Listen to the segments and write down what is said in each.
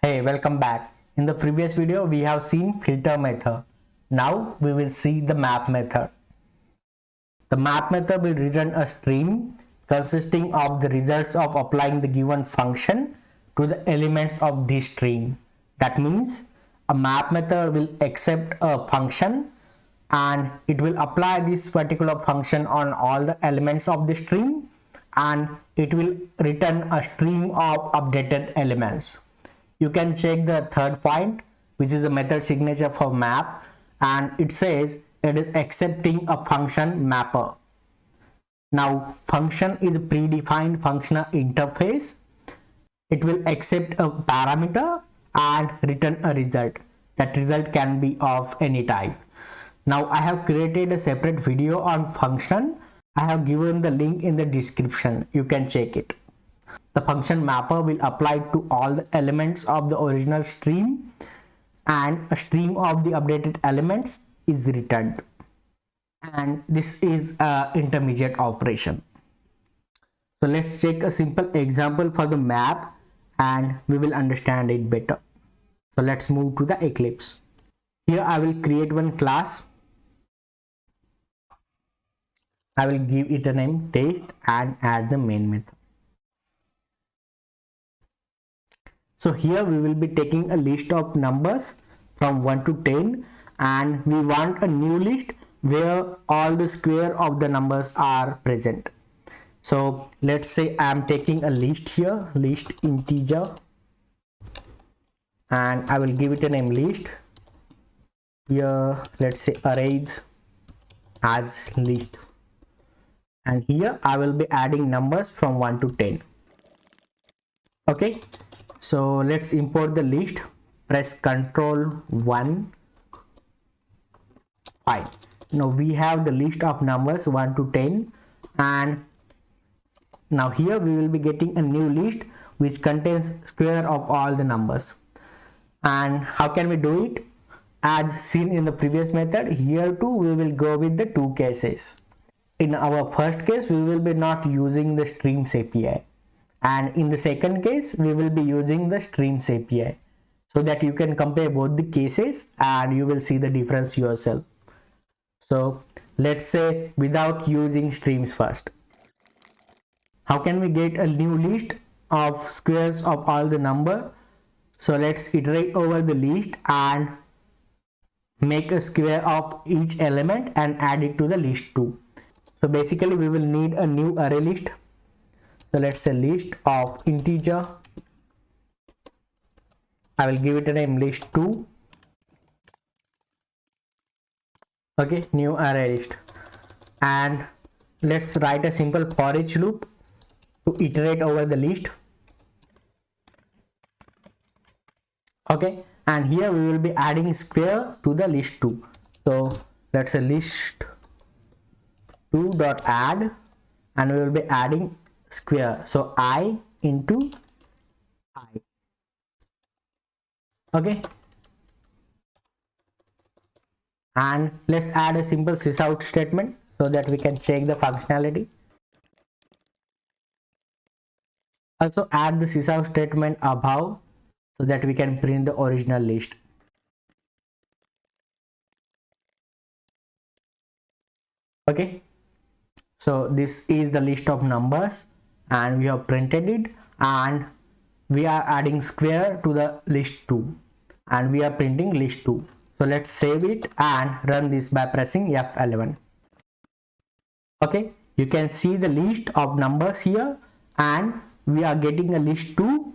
Hey, welcome back. In the previous video, we have seen filter method. Now we will see the map method. The map method will return a stream consisting of the results of applying the given function to the elements of this stream. That means a map method will accept a function and it will apply this particular function on all the elements of the stream, and it will return a stream of updated elements. You can check the third point, which is a method signature for map, and it says it is accepting a function mapper. Now function is a predefined functional interface. It will accept a parameter and return a result. That result can be of any type. Now I have created a separate video on function. I have given the link in the description. You can check it. The function mapper will apply to all the elements of the original stream, and a stream of the updated elements is returned, and this is an intermediate operation. So let's check a simple example for the map and we will understand it better. So let's move to the Eclipse. Here I will create one class. I will give it a name test and add the main method. So here we will be taking a list of numbers from 1 to 10, and we want a new list where all the square of the numbers are present. So let's say I am taking a list here, list integer, and I will give it a name list. Here let's say arrays as list, and here I will be adding numbers from 1 to 10. Okay, so let's import the list. Press Ctrl 1. Fine. Now we have the list of numbers 1 to 10, and now here we will be getting a new list which contains square of all the numbers. And how can we do it? As seen in the previous method, here too we will go with the two cases. In our first case, we will be not using the streams API, and in the second case we will be using the streams API, so that you can compare both the cases and you will see the difference yourself. So let's say without using streams first, how can we get a new list of squares of all the number? So let's iterate over the list and make a square of each element and add it to the list 2. So basically we will need a new array list. So let's say list of integer. I will give it a name list 2. Okay, new array list, and let's write a simple for each loop to iterate over the list. Okay, and here we will be adding square to the list 2. So let's say list 2 dot add, and we will be adding square, so I into I. Okay, and let's add a simple sysout statement so that we can check the functionality. Also add the sysout statement above so that we can print the original list. Okay, so this is the list of numbers and we have printed it, and we are adding square to the list 2 and we are printing list 2. So let's save it and run this by pressing F11. Okay, you can see the list of numbers here, and we are getting a list 2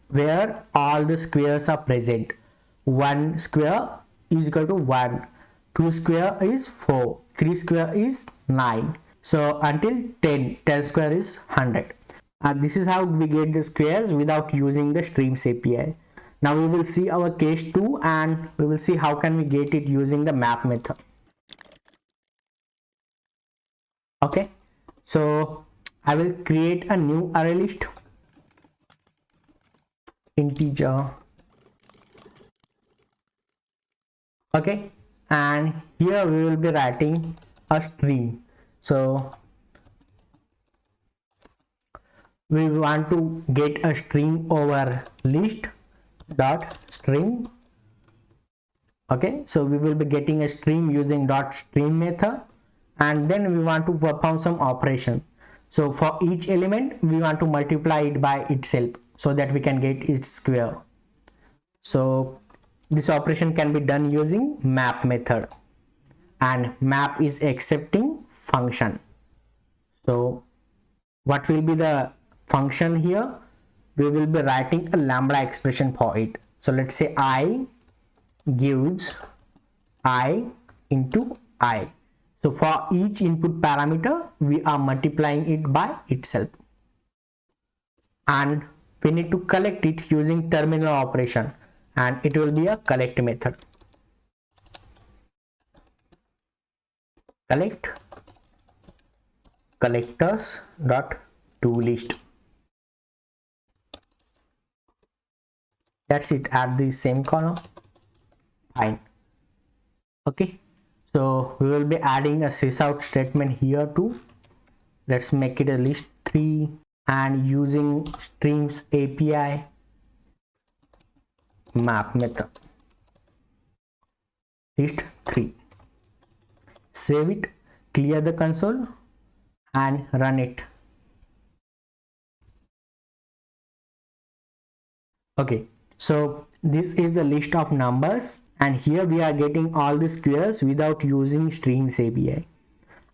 where all the squares are present. 1 square is equal to 1, 2 square is 4, 3 square is 9. So until 10 square is 100. And this is how we get the squares without using the streams API. Now we will see our case 2 and we will see how can we get it using the map method. Okay, so I will create a new array list, integer. Okay, and here we will be writing a stream. So we want to get a string over list, dot stream. Okay, so we will be getting a stream using dot stream method, and then we want to perform some operation. So for each element we want to multiply it by itself so that we can get its square. So this operation can be done using map method, and map is accepting function. So what will be the function here? We will be writing a lambda expression for it. So let's say I gives I into I. So for each input parameter we are multiplying it by itself, and we need to collect it using terminal operation, and it will be a collect method. Collect collectors dot to list. That's it, add the same column. Fine. Okay, so we will be adding a sysout statement here too. Let's make it a list 3 and using streams API map method list 3. Save it, clear the console and run it. Okay, so this is the list of numbers, and here we are getting all the squares without using streams API,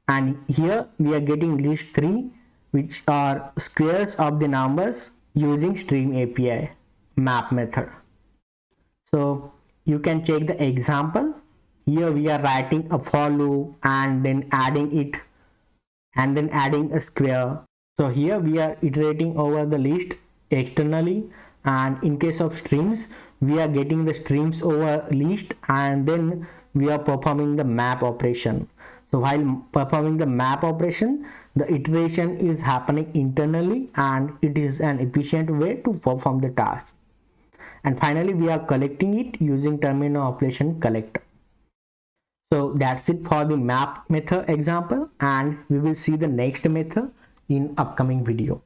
and here we are getting list 3 which are squares of the numbers using stream API map method. So you can check the example. Here we are writing a for loop and then adding it and then adding a square. So here we are iterating over the list externally, and in case of streams we are getting the streams over list and then we are performing the map operation. So while performing the map operation, the iteration is happening internally and it is an efficient way to perform the task. And finally we are collecting it using terminal operation collect. So that's it for the map method example, and we will see the next method in upcoming video.